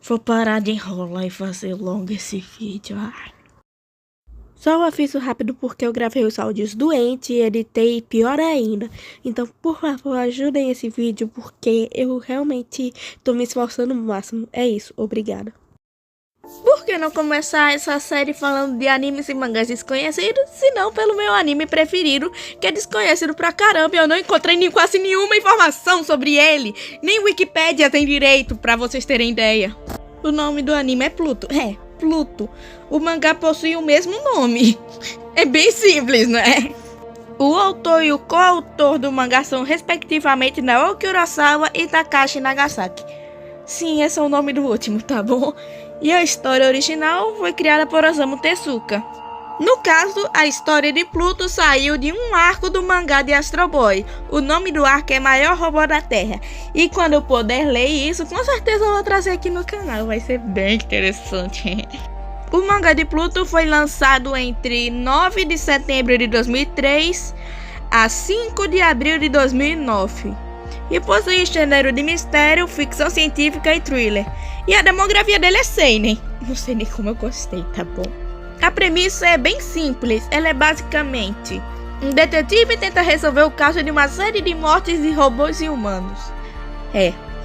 Vou parar de enrolar e fazer longo esse vídeo. Só um aviso rápido porque eu gravei os áudios doente e editei pior ainda. Então, por favor, ajudem esse vídeo porque eu realmente tô me esforçando no máximo. É isso, obrigada. Por que não começar essa série falando de animes e mangás desconhecidos, se não pelo meu anime preferido, que é desconhecido pra caramba e eu não encontrei quase nenhuma informação sobre ele. Nem Wikipedia tem direito, pra vocês terem ideia. O nome do anime é Pluto. Pluto. O mangá possui o mesmo nome. É bem simples, né? O autor e o coautor do mangá são respectivamente Naoki Urasawa e Takashi Nagasaki. Sim, esse é o nome do último, tá bom? E a história original foi criada por Osamu Tezuka. No caso, a história de Pluto saiu de um arco do mangá de Astro Boy. O nome do arco é Maior Robô da Terra. E quando eu puder ler isso, com certeza eu vou trazer aqui no canal. Vai ser bem interessante. O mangá de Pluto foi lançado entre 9 de setembro de 2003 a 5 de abril de 2009. E possui gênero de mistério, ficção científica e thriller. E a demografia dele é seinen. Não sei nem como eu gostei, tá bom? A premissa é bem simples. Ela é basicamente um detetive tenta resolver o caso de uma série de mortes de robôs e humanos.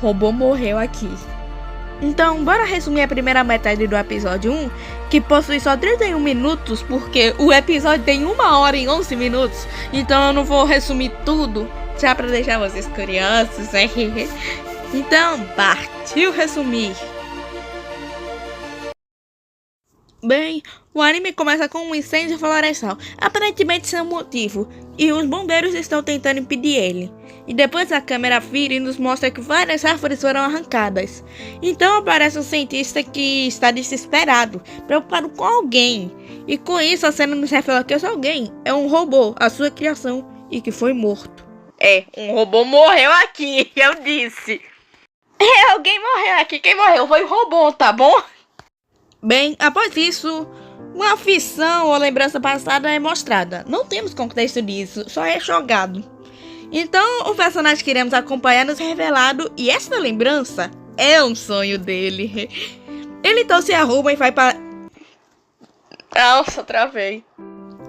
Robô morreu aqui. Então, bora resumir a primeira metade do episódio 1, que possui só 31 minutos, porque o episódio tem 1 hora e 11 minutos. Então eu não vou resumir tudo, já pra deixar vocês curiosos. Então, partiu resumir. Bem, o anime começa com um incêndio florestal, aparentemente sem motivo, e os bombeiros estão tentando impedir ele. E depois a câmera vira e nos mostra que várias árvores foram arrancadas. Então aparece um cientista que está desesperado, preocupado com alguém. E com isso a cena nos revela que esse alguém é um robô, a sua criação, e que foi morto. Um robô morreu aqui, eu disse. Alguém morreu aqui, quem morreu foi o robô, tá bom? Bem, após isso, uma aflição ou lembrança passada é mostrada. Não temos contexto disso, só é jogado. Então, o personagem que iremos acompanhar nos é revelado, e essa lembrança é um sonho dele. Ele então se arruma e vai para... Nossa, travei.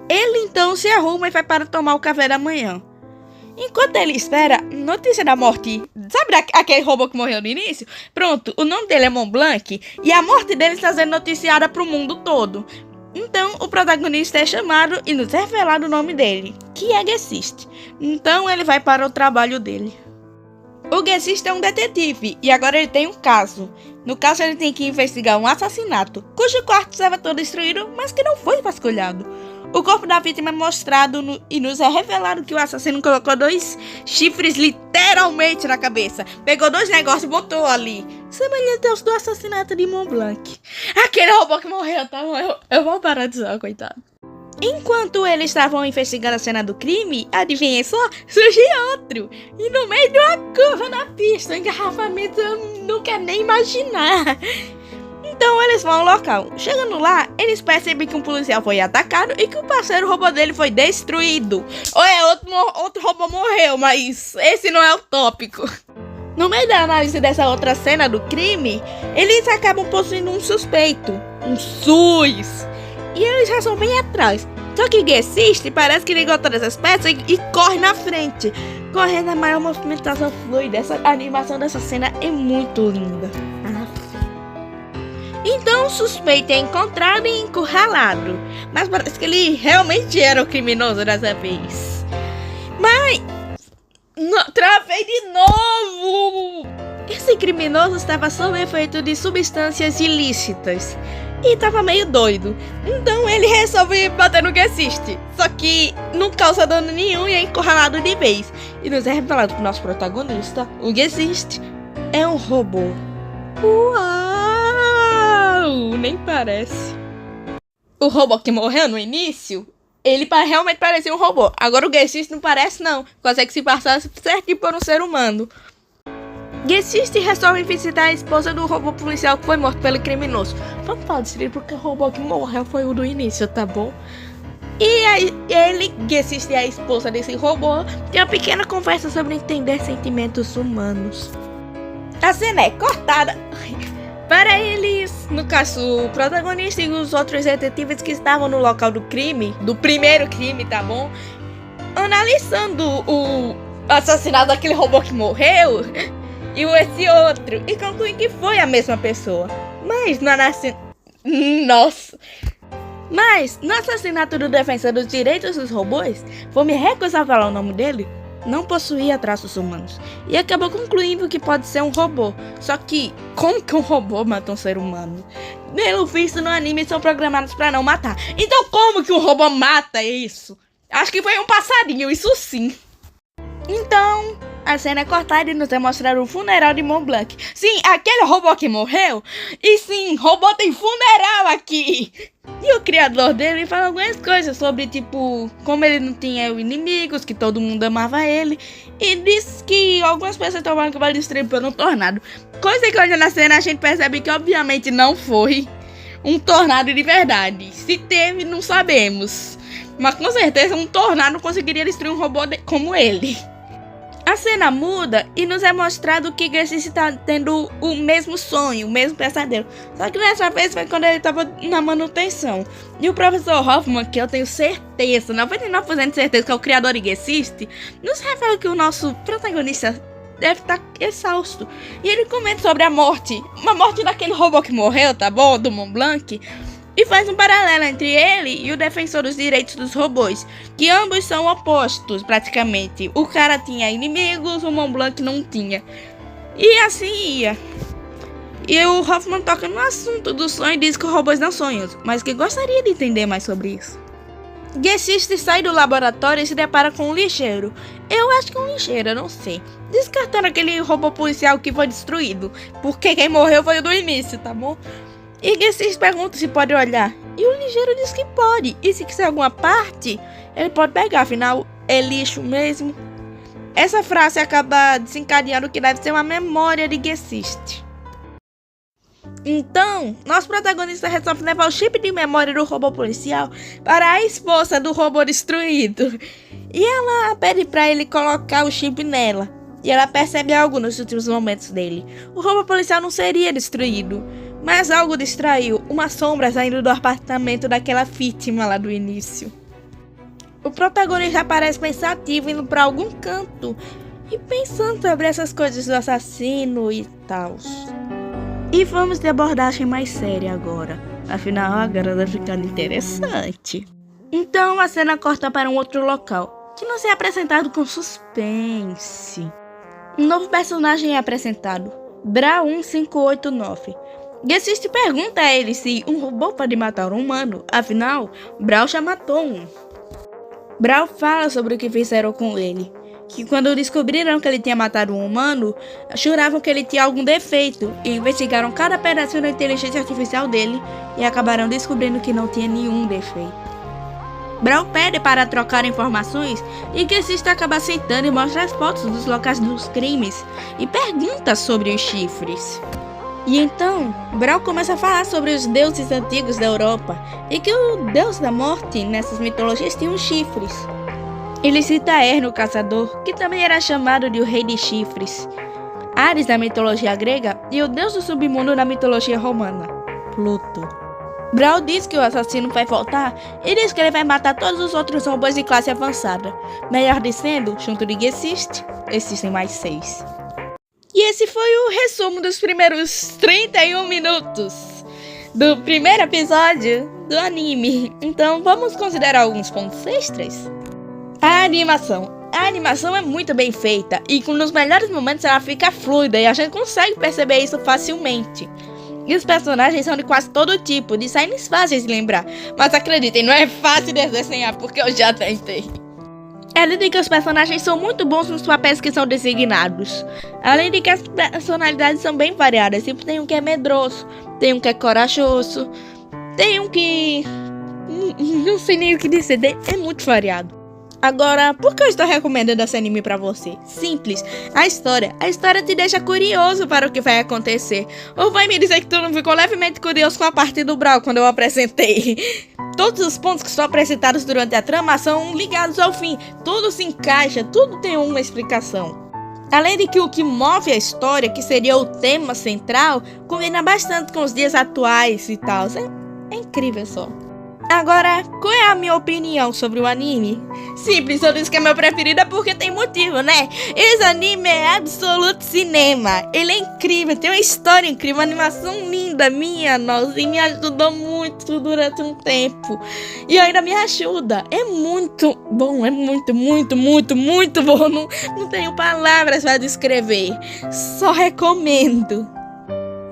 Ele então se arruma e vai para tomar o café da manhã. Enquanto ele espera, notícia da morte... Sabe aquele robô que morreu no início? Pronto, o nome dele é Mont Blanc e a morte dele está sendo noticiada para o mundo todo. Então, o protagonista é chamado e nos é revelado o nome dele, que é Gesist. Então, ele vai para o trabalho dele. O Gesist é um detetive e agora ele tem um caso. No caso, ele tem que investigar um assassinato, cujo quarto estava todo destruído, mas que não foi vasculhado. O corpo da vítima é mostrado e nos é revelado que o assassino colocou 2 chifres literalmente na cabeça. Pegou 2 negócios e botou ali, semelhante aos do assassinato de Mont Blanc. Aquele robô que morreu, tá bom? Eu vou parar de zoar, coitado. Enquanto eles estavam investigando a cena do crime, adivinhem só, surgiu outro. E no meio de uma curva na pista, um engarrafamento eu não quero nem imaginar. Então eles vão ao local. Chegando lá, eles percebem que um policial foi atacado e que o parceiro robô dele foi destruído. Outro robô morreu, mas esse não é o tópico. No meio da análise dessa outra cena do crime, eles acabam possuindo um suspeito, um SUS. E eles já são bem atrás. Só que Gesist parece que ligou todas as peças e corre na frente. Correndo a maior movimentação fluida. A animação dessa cena é muito linda. Então o suspeito é encontrado e encurralado. Mas parece que ele realmente era o criminoso dessa vez. Mas... travei de novo! Esse criminoso estava sob efeito de substâncias ilícitas. E estava meio doido. Então ele resolve bater no Gesist. Só que não causa dano nenhum e é encurralado de vez. E nos é revelado que o nosso protagonista, o Gesist, é um robô. Uau! Nem parece. O robô que morreu no início, ele realmente parecia um robô. Agora o Gesist não parece não. Consegue se passar certinho por um ser humano. Gesist resolve visitar a esposa do robô policial que foi morto pelo criminoso. Vamos falar disso porque o robô que morreu foi o do início, tá bom? E aí Gesist e a esposa desse robô tem uma pequena conversa sobre entender sentimentos humanos. A cena é cortada. Para eles, no caso, o protagonista e os outros detetives que estavam no local do crime, do primeiro crime, tá bom? Analisando o assassinato daquele robô que morreu e esse outro, e concluem que foi a mesma pessoa. Mas no assassinato do defensor dos direitos dos robôs, vou me recusar a falar o nome dele, não possuía traços humanos. E acabou concluindo que pode ser um robô. Só que, como que um robô mata um ser humano? Pelo visto no anime são programados para não matar. Então como que um robô mata isso? Acho que foi um passarinho, isso sim. Então, a cena é cortada e nos é mostrado o funeral de Mont Blanc. Sim, aquele robô que morreu. E sim, robô tem funeral aqui. E o criador dele fala algumas coisas sobre, tipo, como ele não tinha inimigos, que todo mundo amava ele. E diz que algumas pessoas tomaram que vai destruir por um tornado. Coisa que olhando na cena a gente percebe que obviamente não foi um tornado de verdade. Se teve, não sabemos. Mas com certeza um tornado conseguiria destruir um robô como ele. A cena muda e nos é mostrado que Gessis está tendo o mesmo sonho, o mesmo pesadelo. Só que dessa vez foi quando ele estava na manutenção. E o professor Hoffman, que eu tenho certeza, 99% de certeza que é o criador de Gessis, nos revela que o nosso protagonista deve estar exausto. E ele comenta sobre a morte daquele robô que morreu, tá bom? Do Mont Blanc. E faz um paralelo entre ele e o defensor dos direitos dos robôs, que ambos são opostos praticamente. O cara tinha inimigos, o Mont Blanc não tinha. E assim ia. E o Hoffman toca no assunto do sonho e diz que os robôs não sonham, mas que gostaria de entender mais sobre isso. Gessis sai do laboratório e se depara com um lixeiro. Eu acho que é um lixeiro, eu não sei. Descartando aquele robô policial que foi destruído, porque quem morreu foi o do início, tá bom? E Gessis pergunta se pode olhar. E o lixeiro diz que pode. E se quiser alguma parte, ele pode pegar. Afinal, é lixo mesmo. Essa frase acaba desencadeando que deve ser uma memória de Gessis. Então, nosso protagonista resolve levar o chip de memória do robô policial para a esposa do robô destruído. E ela pede para ele colocar o chip nela. E ela percebe algo nos últimos momentos dele. O robô policial não seria destruído. Mas algo distraiu, uma sombra saindo do apartamento daquela vítima lá do início. O protagonista parece pensativo, indo para algum canto e pensando sobre essas coisas do assassino e tal. E vamos de abordagem mais séria agora. Afinal, agora tá ficando interessante. Então a cena corta para um outro local, que nos é apresentado com suspense. Um novo personagem é apresentado, Bra 1589. Gessis pergunta a ele se um robô pode matar um humano, afinal, Brawl já matou um. Brawl fala sobre o que fizeram com ele, que quando descobriram que ele tinha matado um humano, juravam que ele tinha algum defeito e investigaram cada pedacinho da inteligência artificial dele e acabaram descobrindo que não tinha nenhum defeito. Brawl pede para trocar informações e Gessis acaba aceitando e mostra as fotos dos locais dos crimes e pergunta sobre os chifres. E então, Brawl começa a falar sobre os deuses antigos da Europa e que o deus da morte nessas mitologias tinha os chifres. Ele cita Herno, o caçador, que também era chamado de o rei de chifres, Ares na mitologia grega e o deus do submundo na mitologia romana, Pluto. Brawl diz que o assassino vai voltar e diz que ele vai matar todos os outros robôs de classe avançada. Melhor dizendo, junto de Gessis, existem mais 6. E esse foi o resumo dos primeiros 31 minutos do primeiro episódio do anime. Então vamos considerar alguns pontos extras. A animação é muito bem feita e nos melhores momentos ela fica fluida e a gente consegue perceber isso facilmente. E os personagens são de quase todo tipo, designs fáceis de lembrar. Mas acreditem, não é fácil de desenhar porque eu já tentei. Além de que os personagens são muito bons nos papéis que são designados. Além de que as personalidades são bem variadas. Tipo, tem um que é medroso, tem um que é corajoso, tem um que... não sei nem o que dizer, é muito variado. Agora, por que eu estou recomendando esse anime pra você? Simples, a história te deixa curioso para o que vai acontecer. Ou vai me dizer que tu não ficou levemente curioso com a parte do Brawl quando eu apresentei? Todos os pontos que são apresentados durante a trama são ligados ao fim. Tudo se encaixa, tudo tem uma explicação. Além de que o que move a história, que seria o tema central, combina bastante com os dias atuais e tal. É incrível só. Agora, qual é a minha opinião sobre o anime? Simples, eu disse que é meu preferido é porque tem motivo, né? Esse anime é absoluto cinema. Ele é incrível, tem uma história incrível, uma animação linda, minha nossa, e me ajudou muito durante um tempo. E ainda me ajuda. É muito bom, é muito bom. Não tenho palavras para descrever. Só recomendo.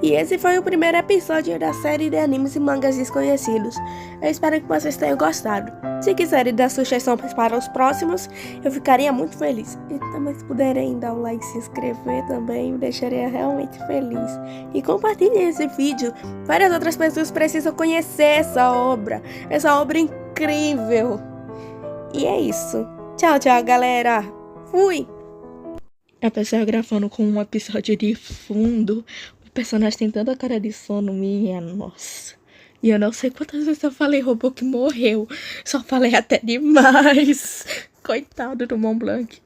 E esse foi o primeiro episódio da série de animes e mangas desconhecidos. Eu espero que vocês tenham gostado. Se quiserem dar sugestões para os próximos, eu ficaria muito feliz. E também se puderem dar um like e se inscrever também, me deixaria realmente feliz. E compartilhem esse vídeo. Várias outras pessoas precisam conhecer essa obra incrível. E é isso. Tchau, galera. Fui! A pessoa gravando com um episódio de fundo. O personagem tem tanta cara de sono, minha nossa. E eu não sei quantas vezes eu falei robô que morreu. Só falei até demais. Coitado do Mont Blanc.